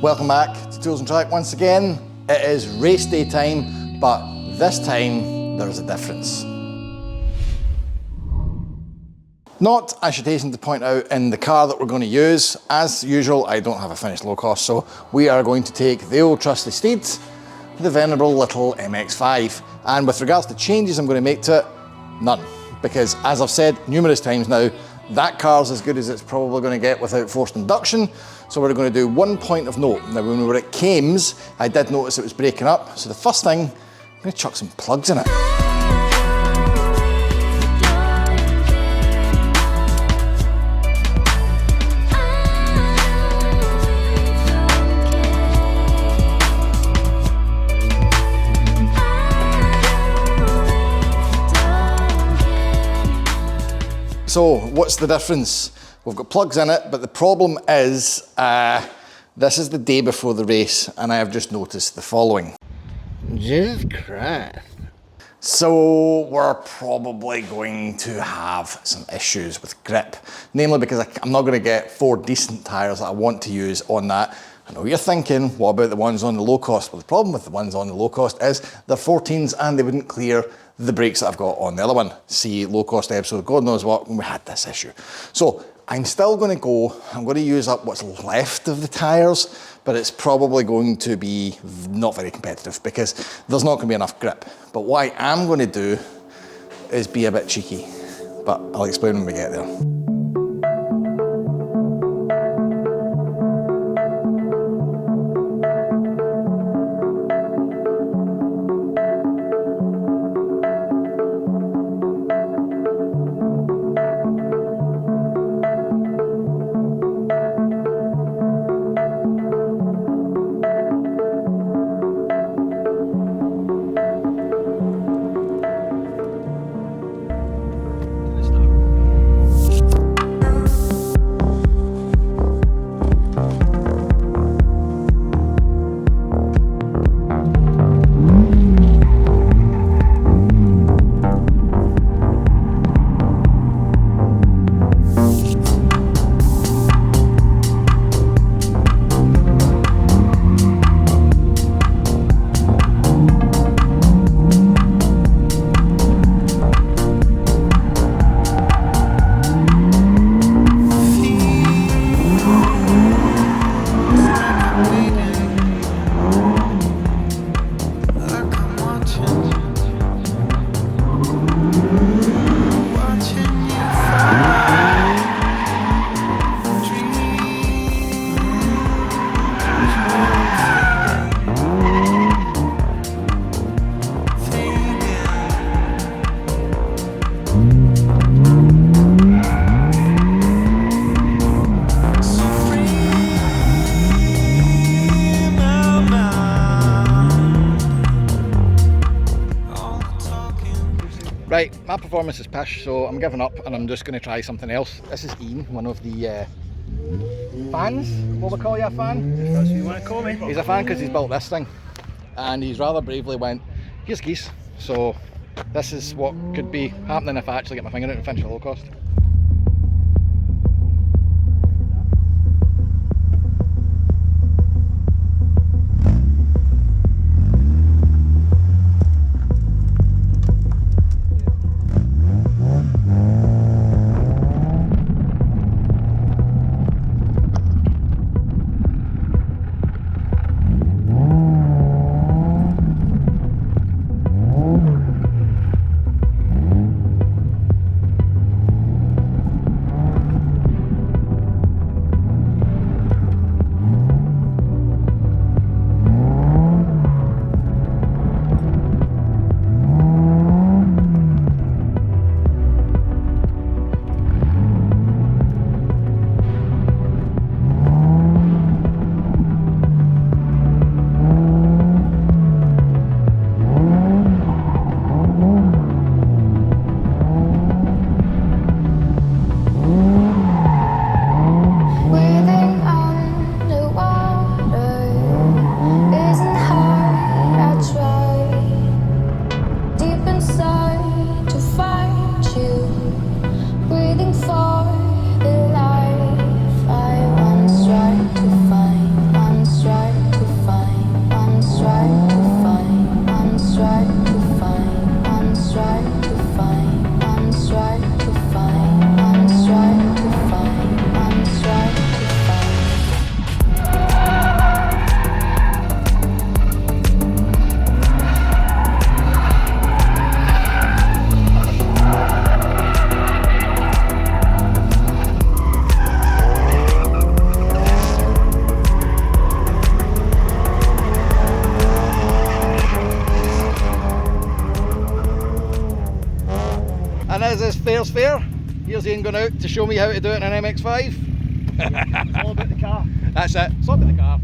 Welcome back to Tools and Track once again. It is race day time, but this time there is a difference. Not, I should hasten to point out, in the car that we're going to use. As usual, I don't have a finished low cost, so we are going to take the old trusty steed, the venerable little MX5. And with regards to changes I'm going to make to it, none. Because as I've said numerous times now, that car's as good as it's probably going to get without forced induction. So we're going to do one point of note. Now when we were at Kames, I did notice it was breaking up. So the first thing, I'm going to chuck some plugs in it. So what's the difference? We've got plugs in it, but the problem is, this is the day before the race and I have just noticed the following. Jesus Christ. So we're probably going to have some issues with grip, namely because I'm not going to get 4 decent tyres that I want to use on that. I know you're thinking, what about the ones on the low cost? Well, the problem with the ones on the low cost is they're 14s and they wouldn't clear the brakes that I've got on the other one. See low cost episode, God knows what, when we had this issue. So I'm still going to go, I'm going to use up what's left of the tyres, but it's probably going to be not very competitive because there's not going to be enough grip. But what I am going to do is be a bit cheeky, but I'll explain when we get there. Right, my performance is pish, so I'm giving up and I'm just going to try something else. This is Ian, one of the fans. What we call you, a fan? If that's what you want to call me. He's a fan because he's built this thing, and he's rather bravely went, here's geese. So this is what could be happening if I actually get my finger out and finish at low cost. fair's fair. Here's Ian going out to show me how to do it in an MX5. It's all about the car. That's it, it's all about the car.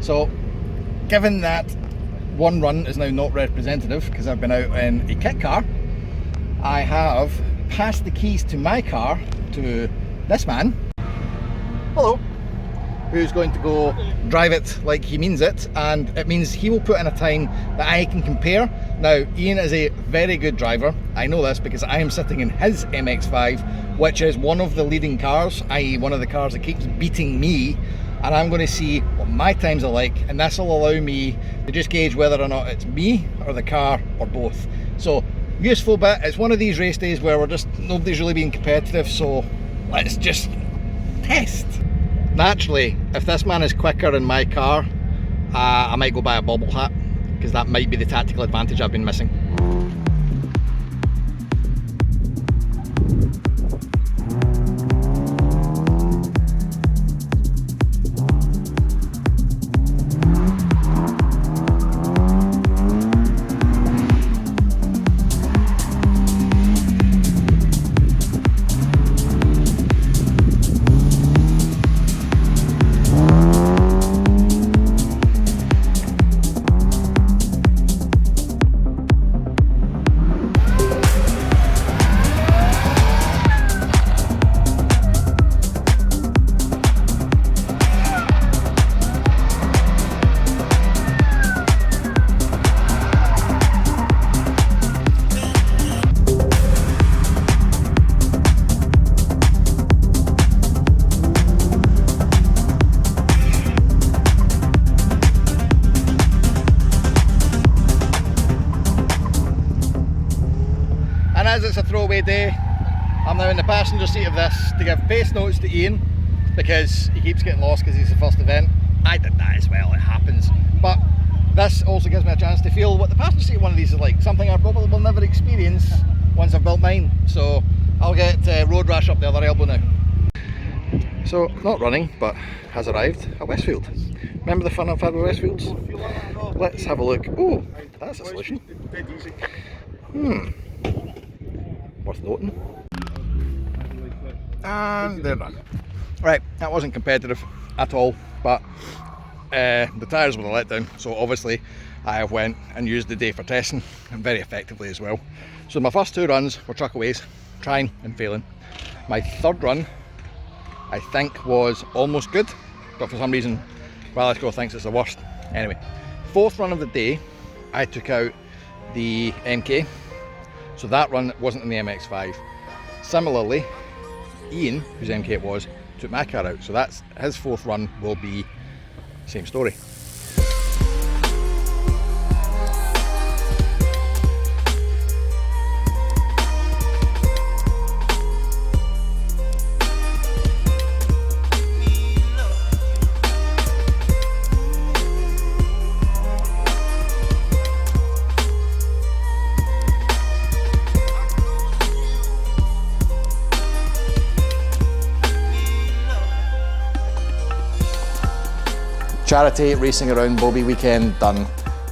So, given that one run is now not representative because I've been out in a kit car, I have passed the keys to my car to this man, hello, who's going to go drive it like he means it, and it means he will put in a time that I can compare. Now, Ian is a very good driver. I know this because I am sitting in his MX5, which is one of the leading cars, i.e. one of the cars that keeps beating me, and I'm going to see what my times are like, and this will allow me to just gauge whether or not it's me or the car or both. So, useful bit, it's one of these race days where nobody's really being competitive, so let's just test. Naturally, if this man is quicker in my car, I might go buy a bobble hat, because that might be the tactical advantage I've been missing. As it's a throwaway day, I'm now in the passenger seat of this to give pace notes to Ian because he keeps getting lost because he's the first event. I did that as well, it happens. But this also gives me a chance to feel what the passenger seat of one of these is like, something I probably will never experience once I've built mine. So I'll get road rash up the other elbow now. So, not running, but has arrived at Westfield. Remember the fun I've had with Westfields? Let's have a look. Oh, that's a solution. Worth noting. And they're done. Right, that wasn't competitive at all, but the tyres were a letdown, so obviously I have went and used the day for testing, and very effectively as well. So my first two runs were truckaways, trying and failing. My third run, I think, was almost good, but for some reason Rally thinks it's the worst. Anyway, fourth run of the day, I took out the MK. So that run wasn't in the MX5. Similarly, Ian, whose MK it was, took my car out. So that's his fourth run will be same story. Charity racing around Boabies weekend done.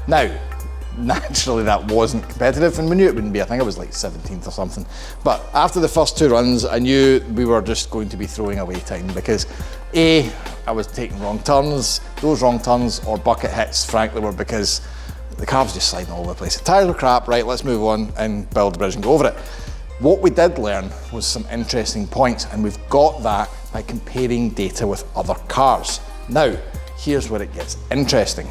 Now, naturally that wasn't competitive and we knew it wouldn't be. I think I was like 17th or something. But after the first two runs, I knew we were just going to be throwing away time because A, I was taking wrong turns. Those wrong turns or bucket hits, frankly, were because the car was just sliding all over the place. The tyres were crap, right, let's move on and build a bridge and go over it. What we did learn was some interesting points, and we've got that by comparing data with other cars. Now, here's where it gets interesting.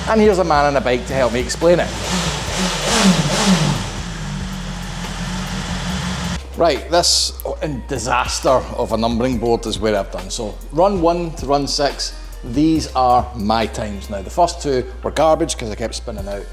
And here's a man on a bike to help me explain it. Right, this disaster of a numbering board is where I've done. So run 1 to run 6, these are my times now. The first two were garbage because I kept spinning out.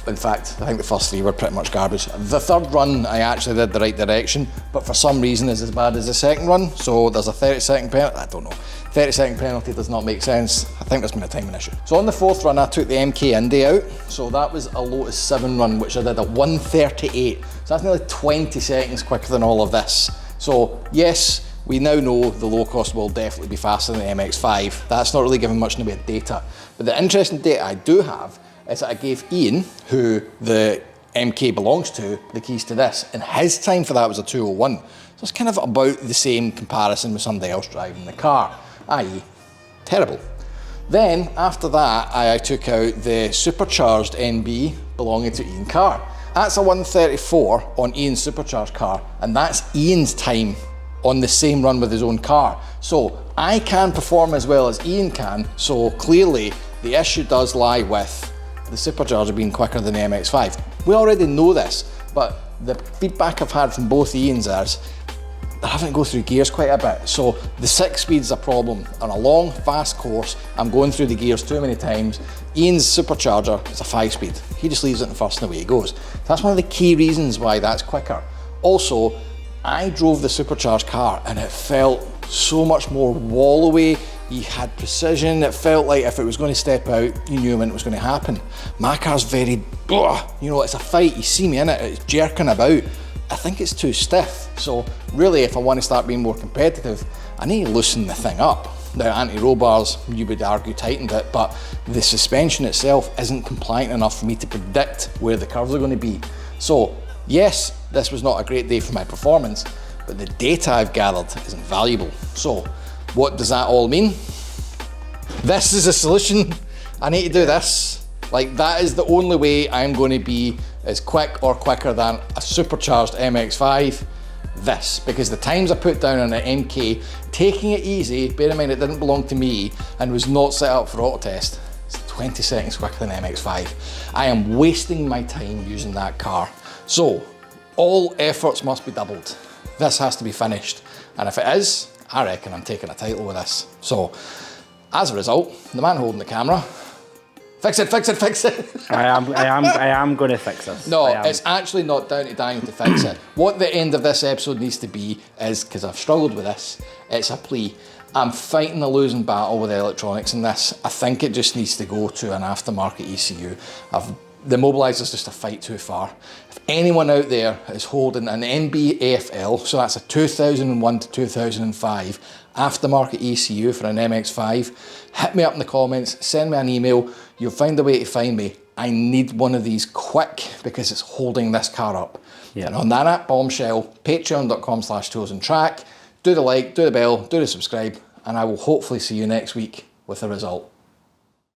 In fact, I think the first three were pretty much garbage. The third run, I actually did the right direction, but for some reason is as bad as the second run. So there's a 30-second penalty, I don't know. 30-second penalty does not make sense. I think there's been a timing issue. So on the fourth run, I took the MK Indy out. So that was a Lotus 7 run, which I did at 1:38. So that's nearly 20 seconds quicker than all of this. So yes, we now know the low cost will definitely be faster than the MX5. That's not really giving much in the way of data. But the interesting data I do have is that I gave Ian, who the MK belongs to, the keys to this, and his time for that was a 2:01. So it's kind of about the same comparison with somebody else driving the car, i.e. terrible. Then after that, I took out the supercharged NB belonging to Ian Carr. That's a 1:34 on Ian's supercharged car, and that's Ian's time on the same run with his own car. So I can perform as well as Ian can, so clearly the issue does lie with the supercharger being quicker than the MX5. We already know this, but the feedback I've had from both Ians is they're having to go through gears quite a bit. So the 6-speed's a problem. On a long, fast course, I'm going through the gears too many times. Ian's supercharger is a 5-speed. He just leaves it in first and away he goes. That's one of the key reasons why that's quicker. Also, I drove the supercharged car and it felt so much more wall-away. You had precision. It felt like if it was going to step out, you knew when it was going to happen. My car's very, you know, it's a fight. You see me in it, it's jerking about. I think it's too stiff. So really, if I want to start being more competitive, I need to loosen the thing up. Now, anti-roll bars, you would argue, tightened it, but the suspension itself isn't compliant enough for me to predict where the curves are going to be. So yes, this was not a great day for my performance, but the data I've gathered is invaluable. So what does that all mean? This is a solution. I need to do this. Like, that is the only way I'm going to be as quick or quicker than a supercharged MX5. This, because the times I put down on an MK, taking it easy, bear in mind it didn't belong to me and was not set up for auto test, it's 20 seconds quicker than MX5. I am wasting my time using that car. So all efforts must be doubled. This has to be finished. And if it is, I reckon I'm taking a title with this. So as a result, the man holding the camera, fix it, fix it, fix it. I am going to fix this. No, it's actually not down to Daniel to fix it. What the end of this episode needs to be is, because I've struggled with this, it's a plea. I'm fighting a losing battle with the electronics in this. I think it just needs to go to an aftermarket ECU. The Mobilizer's just a fight too far. If anyone out there is holding an NB AFL, so that's a 2001 to 2005 aftermarket ECU for an MX5, hit me up in the comments, send me an email, you'll find a way to find me. I need one of these quick because it's holding this car up. Yeah. And on that bombshell, patreon.com/tools and track, do the like, do the bell, do the subscribe, and I will hopefully see you next week with the result.